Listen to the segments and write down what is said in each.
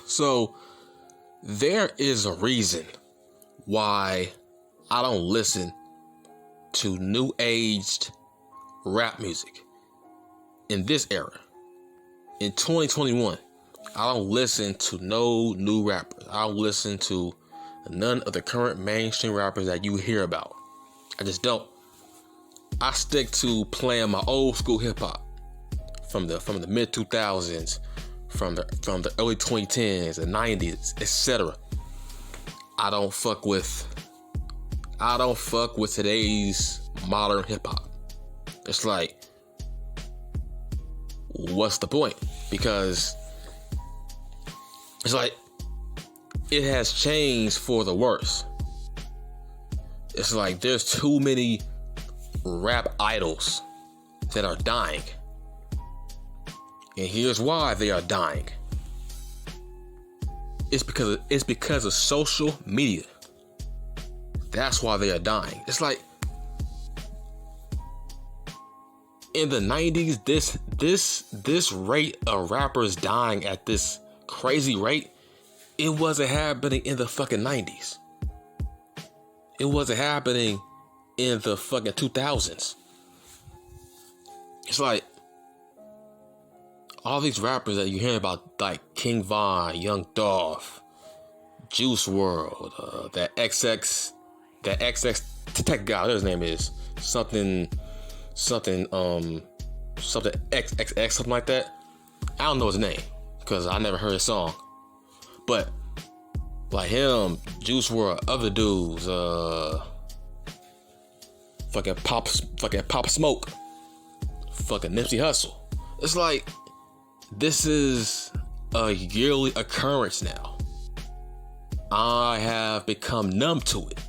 So there is a reason why I don't listen to new aged rap music in this era. In 2021, I don't listen to no new rappers. I don't listen to none of the current mainstream rappers that you hear about. I just don't. I stick to playing my old school hip hop from the mid 2000s, from the early 2010s, the 90s, etc. I don't fuck with today's modern hip hop. It's like, what's the point? Because it's like it has changed for the worse. It's like there's too many rap idols that are dying. And here's why they are dying. It's because of social media. That's why they are dying. It's like in the 90s, this rate of rappers dying at this crazy rate, it wasn't happening in the fucking 90s. It wasn't happening in the fucking 2000s. It's like all these rappers that you hear about, like King Von, Young Dolph, Juice WRLD, that XX tech guy, whatever his name is, something XXX, something like that. I don't know his name because I never heard his song. But like him, Juice WRLD, other dudes, fucking Pop Smoke, fucking Nipsey Hussle. It's like this is a yearly occurrence now. I have become numb to it.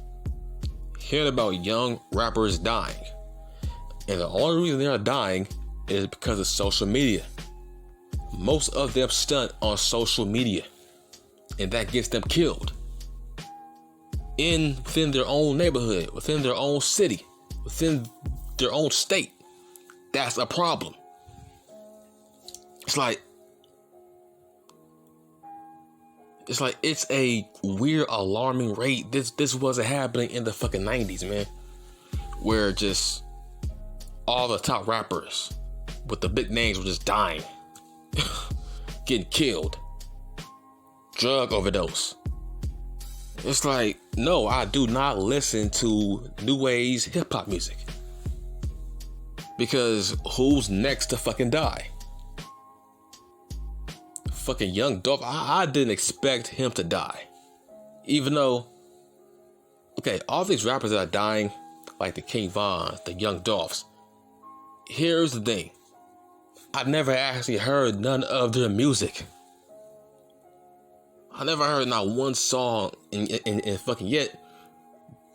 Hearing about young rappers dying. And the only reason they are dying is because of social media. Most of them stunt on social media. And that gets them killed. Within their own neighborhood, within their own city, within their own state. That's a problem. It's like it's a weird, alarming rate. This wasn't happening in the fucking 90s, man. Where just all the top rappers with the big names were just dying. Getting killed. Drug overdose. It's like, no, I do not listen to new age hip hop music. Because who's next to fucking die? Fucking Young Dolph, I didn't expect him to die. Even though, okay, all these rappers that are dying, like the King Vons, the Young Dolphs, here's the thing. I never actually heard none of their music. I never heard not one song in fucking yet.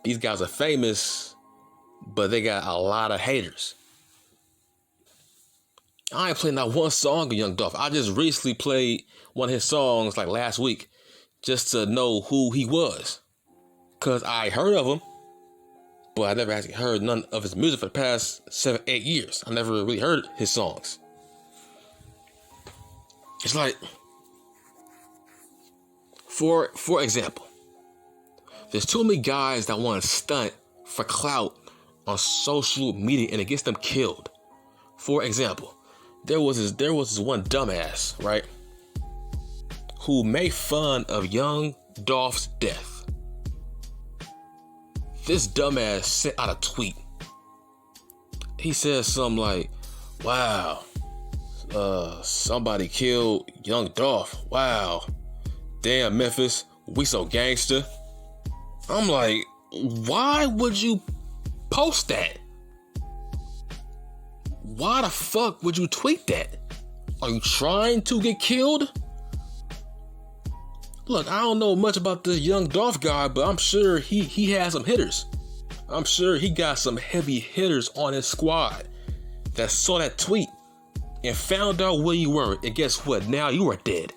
These guys are famous, but they got a lot of haters. I ain't played not one song of Young Dolph. I just recently played one of his songs like last week just to know who he was. Cause I heard of him, but I never actually heard none of his music for the past 7-8 years. I never really heard his songs. It's like, for example, there's too many guys that want to stunt for clout on social media and it gets them killed. For example, there was this one dumbass, right, who made fun of Young Dolph's death. This dumbass sent out a tweet. He said something like, wow, somebody killed Young Dolph. Wow. Damn, Memphis, we so gangster. I'm like, why would you post that? Why the fuck would you tweet that? Are you trying to get killed? Look, I don't know much about this Young Dolph guy, but I'm sure he has some hitters. I'm sure he got some heavy hitters on his squad that saw that tweet and found out where you were. And guess what? Now you are dead.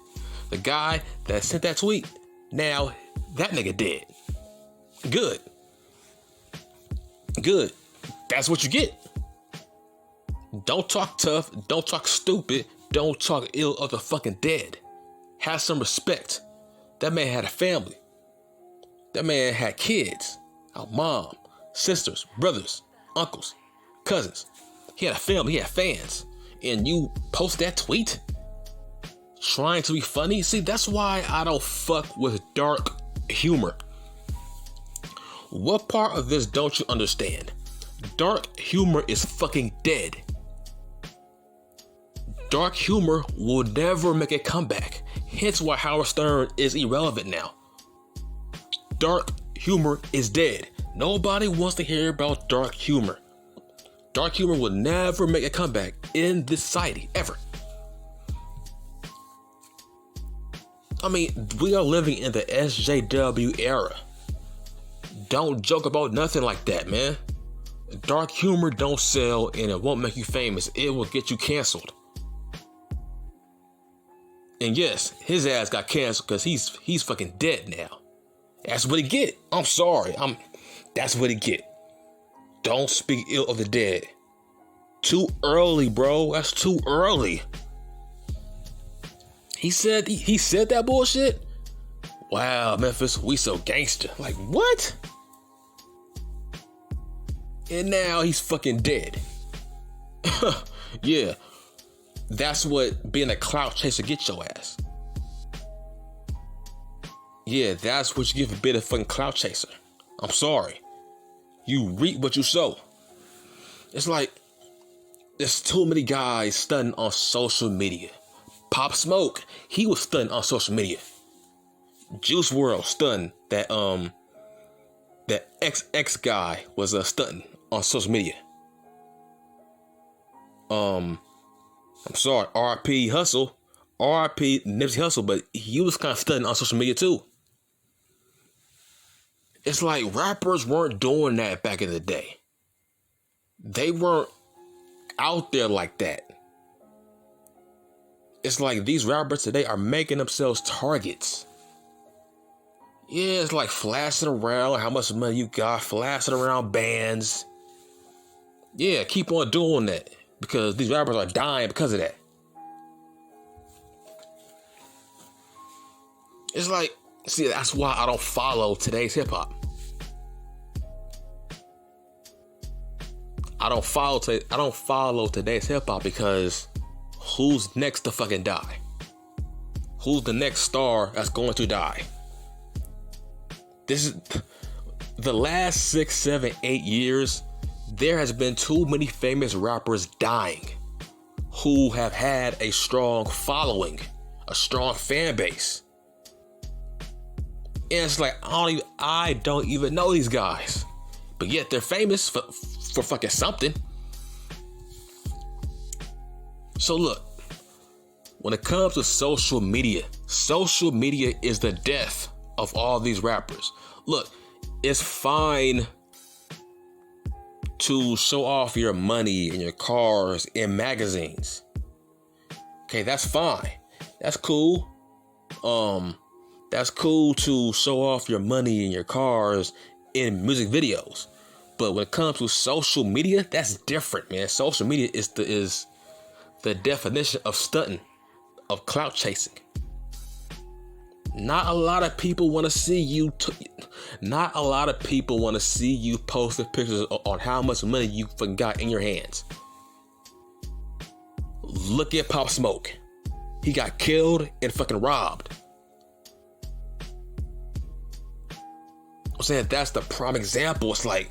The guy that sent that tweet, now that nigga dead. Good. That's what you get. Don't talk tough. Don't talk stupid. Don't talk ill of the fucking dead. Have some respect. That man had a family. That man had kids, a mom, sisters, brothers, uncles, cousins. He had a family, he had fans. And you post that tweet trying to be funny? See, that's why I don't fuck with dark humor. What part of this don't you understand? Dark humor is fucking dead. Dark humor will never make a comeback. Hence why Howard Stern is irrelevant now. Dark humor is dead. Nobody wants to hear about dark humor. Dark humor will never make a comeback in this society, ever. I mean, we are living in the SJW era. Don't joke about nothing like that, man. Dark humor don't sell and it won't make you famous. It will get you canceled. And yes, his ass got canceled because he's fucking dead now. That's what he get. I'm sorry. That's what he get. Don't speak ill of the dead. Too early, bro. That's too early. He said that bullshit. Wow, Memphis, we so gangster. Like, what? And now he's fucking dead. Yeah. That's what being a clout chaser gets your ass. Yeah, that's what you give a bit of fucking clout chaser. I'm sorry. You reap what you sow. It's like, there's too many guys stunting on social media. Pop Smoke, he was stunting on social media. Juice WRLD stunned that XX guy was stunting on social media. I'm sorry, RP Hustle, RP Nipsey Hussle, but he was kind of stunting on social media too. It's like rappers weren't doing that back in the day. They weren't out there like that. It's like these rappers today are making themselves targets. Yeah, it's like flashing around how much money you got, flashing around bands. Yeah, keep on doing that because these rappers are dying because of that. It's like, see, that's why I don't follow today's hip hop. I don't follow today's hip hop because who's next to fucking die? Who's the next star that's going to die? This is the last 6, 7, 8 years. There has been too many famous rappers dying who have had a strong following, a strong fan base. And it's like, I don't even know these guys, but yet they're famous for fucking something. So look, when it comes to social media is the death of all these rappers. Look, it's fine to show off your money and your cars in magazines. Okay, that's fine. That's cool. That's cool to show off your money and your cars in music videos. But when it comes to social media, that's different, man. Social media is the definition of stunting, of clout chasing. Not a lot of people want to see you. Not a lot of people want to see you posting pictures on how much money you forgot in your hands. Look at Pop Smoke. He got killed and fucking robbed. I'm saying that's the prime example. It's like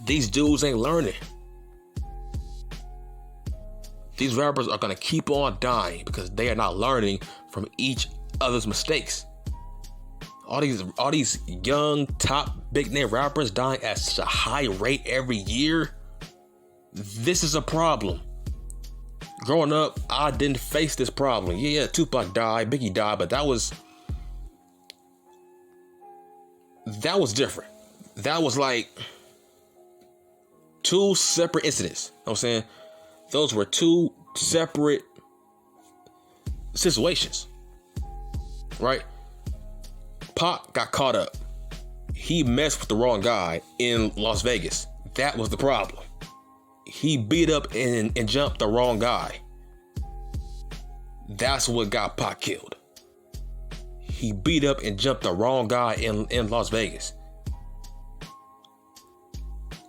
these dudes ain't learning. These rappers are gonna keep on dying because they are not learning from each other's mistakes. All these young top big name rappers dying at such a high rate every year. This is a problem. Growing up, I didn't face this problem. Yeah, Tupac died, Biggie died, but that was different. That was like two separate incidents. You know what I'm saying? Those were two separate situations, right? Pac got caught up. He messed with the wrong guy in Las Vegas. That was the problem. He beat up and jumped the wrong guy. That's what got Pac killed. He beat up and jumped the wrong guy in Las Vegas.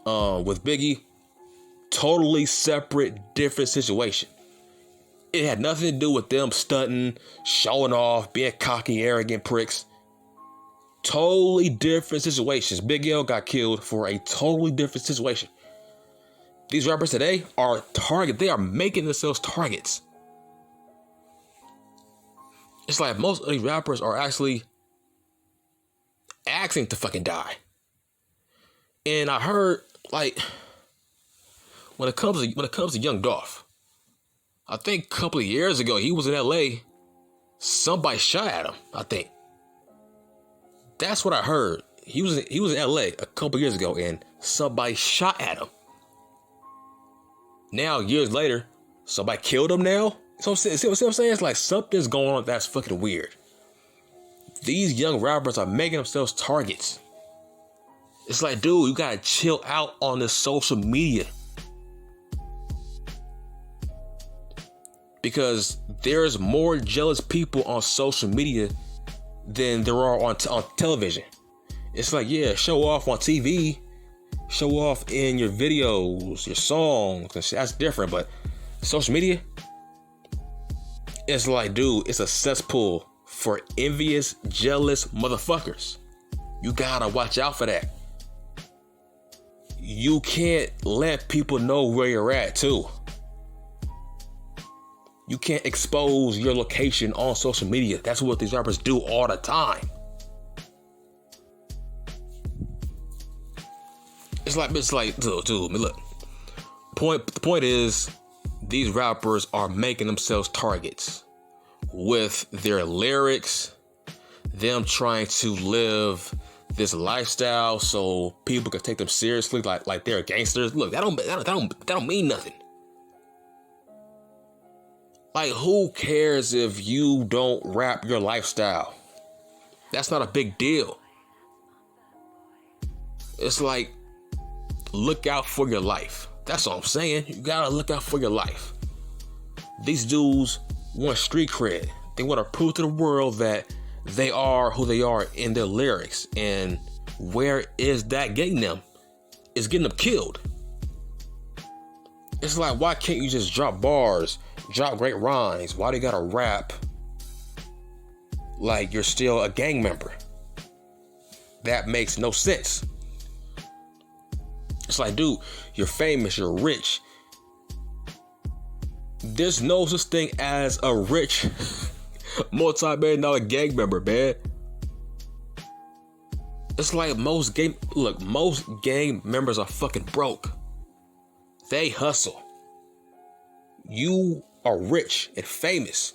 With Biggie, totally separate, different situation. It had nothing to do with them stunting, showing off, being cocky, arrogant pricks. Totally different situations. Big L got killed for a totally different situation. These rappers today are target. They are making themselves targets. It's like most of these rappers are actually asking to fucking die. And I heard, like, when it comes to Young Dolph, I think a couple of years ago he was in LA. Somebody shot at him, I think. That's what I heard. He was in LA a couple years ago and somebody shot at him. Now, years later, somebody killed him now? So see what I'm saying? It's like something's going on that's fucking weird. These young rappers are making themselves targets. It's like, dude, you gotta chill out on this social media. Because there's more jealous people on social media than there are on television. It's like, yeah, show off on TV, show off in your videos, your songs, that's different. But social media, it's like, dude, it's a cesspool for envious, jealous motherfuckers. You gotta watch out for that. You can't let people know where you're at, too. You can't expose your location on social media. That's what these rappers do all the time. It's like, dude, look. The point is, these rappers are making themselves targets with their lyrics, them trying to live this lifestyle so people can take them seriously, like they're gangsters. Look, that don't mean nothing. Like, who cares if you don't rap your lifestyle? That's not a big deal. It's like, look out for your life. That's all I'm saying. You gotta look out for your life. These dudes want street cred. They want to prove to the world that they are who they are in their lyrics. And where is that getting them? It's getting them killed. It's like, why can't you just drop bars, drop great rhymes? Why do you gotta rap like you're still a gang member? That makes no sense. It's like, dude, you're famous, you're rich. There's no such thing as a rich multi-million-dollar gang member, man. It's like most gang members are fucking broke. They hustle. You are rich and famous.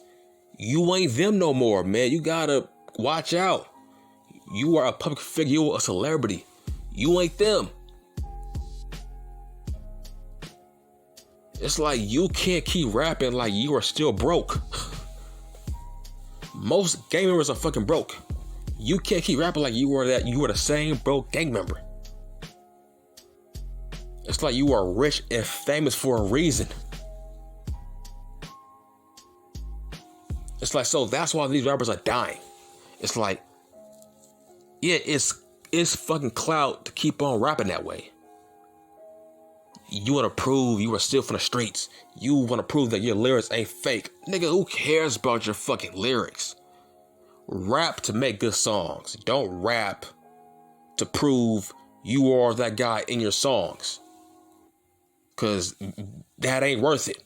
You ain't them no more, man. You gotta watch out. You are a public figure, you are a celebrity. You ain't them. It's like, you can't keep rapping like you are still broke. Most gang members are fucking broke. You can't keep rapping like you are the same broke gang member. It's like you are rich and famous for a reason. It's like, so that's why these rappers are dying. It's like, yeah, it's fucking clout to keep on rapping that way. You want to prove you are still from the streets. You want to prove that your lyrics ain't fake. Nigga, who cares about your fucking lyrics? Rap to make good songs. Don't rap to prove you are that guy in your songs. Because that ain't worth it.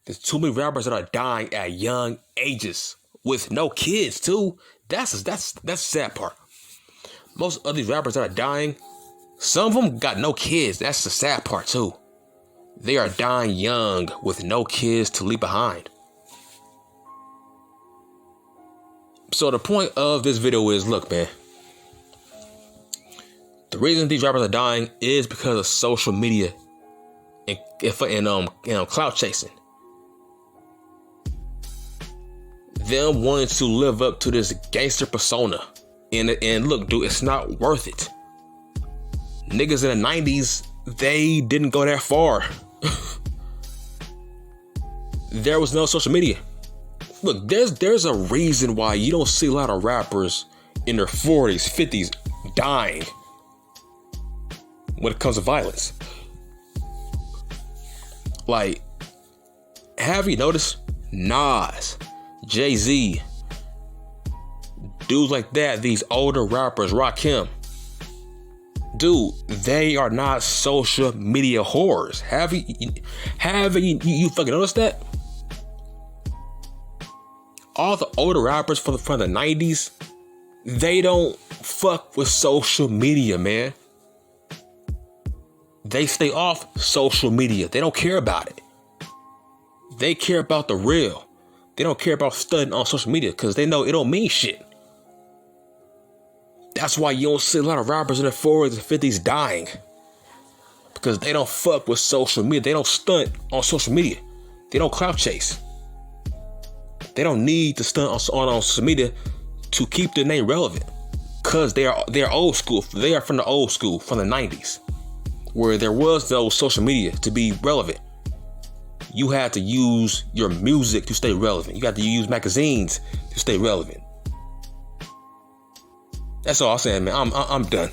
There's too many rappers that are dying at young ages with no kids too. That's the sad part. Most of these rappers that are dying, some of them got no kids. That's the sad part too. They are dying young with no kids to leave behind. So the point of this video is, look, man. The reason these rappers are dying is because of social media and clout chasing. Them wanting to live up to this gangster persona. And look, dude, it's not worth it. Niggas in the 90s, they didn't go that far. There was no social media. look, there's a reason why you don't see a lot of rappers in their 40s, 50s dying when it comes to violence. Like, have you noticed Nas, Jay-Z, dudes like that, these older rappers, Rakim, dude, they are not social media whores. Have you fucking noticed that? All the older rappers from the 90s, they don't fuck with social media, man. They stay off social media. They don't care about it. They care about the real. They don't care about studying on social media because they know it don't mean shit. That's why you don't see a lot of rappers in their 40s and 50s dying. Because they don't fuck with social media. They don't stunt on social media. They don't clout chase. They don't need to stunt on social media to keep their name relevant. Because they're old school. They are from the old school, from the 90s. Where there was no social media to be relevant. You had to use your music to stay relevant. You got to use magazines to stay relevant. That's all I'm saying, man. I'm done.